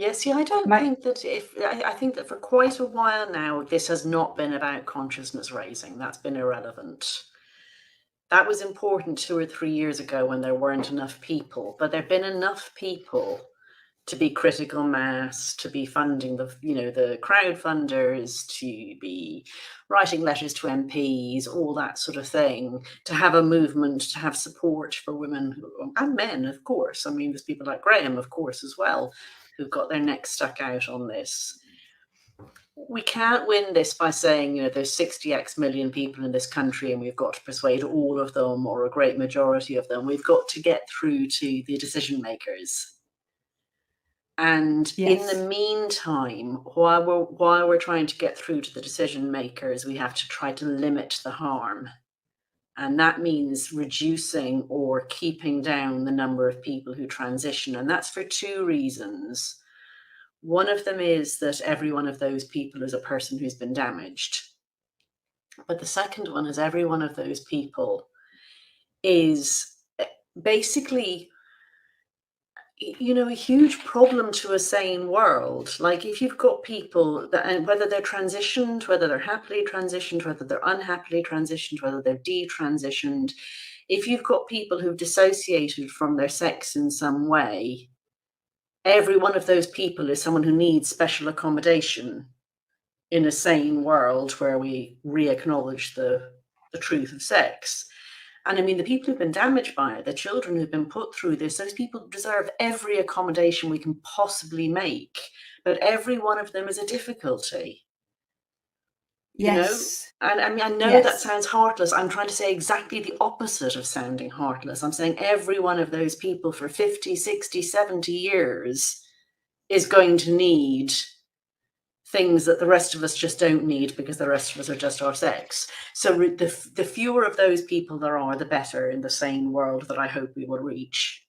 Yeah, see, I don't My think that I think that for quite a while now, this has not been about consciousness raising. That's been irrelevant. That was important 2 or 3 years ago when there weren't enough people, but there've been enough people to be critical mass, to be funding the crowdfunders, to be writing letters to MPs, all that sort of thing, to have a movement, to have support for women and men, of course. I mean, there's people like Graham, of course, as well, who've got their necks stuck out on this. We can't win this by saying, there's 60x million people in this country and we've got to persuade all of them or a great majority of them. We've got to get through to the decision makers. And in the yes, meantime, while we're trying to get through to the decision makers, we have to try to limit the harm. And that means reducing or keeping down the number of people who transition. And that's for two reasons. One of them is that every one of those people is a person who's been damaged. But the second one is every one of those people is basically a huge problem to a sane world. Like, if you've got people that, and whether they're transitioned, whether they're happily transitioned, whether they're unhappily transitioned, whether they're detransitioned, if you've got people who've dissociated from their sex in some way, every one of those people is someone who needs special accommodation in a sane world where we re-acknowledge the truth of sex. And I mean, the people who've been damaged by it, the children who've been put through this, those people deserve every accommodation we can possibly make. But every one of them is a difficulty, you know? yes, And I mean, I know that yes, sounds heartless. I'm trying to say exactly the opposite of sounding heartless. I'm saying every one of those people for 50, 60, 70 years is going to need things that the rest of us just don't need because the rest of us are just our sex. So the fewer of those people there are, the better in the sane world that I hope we will reach.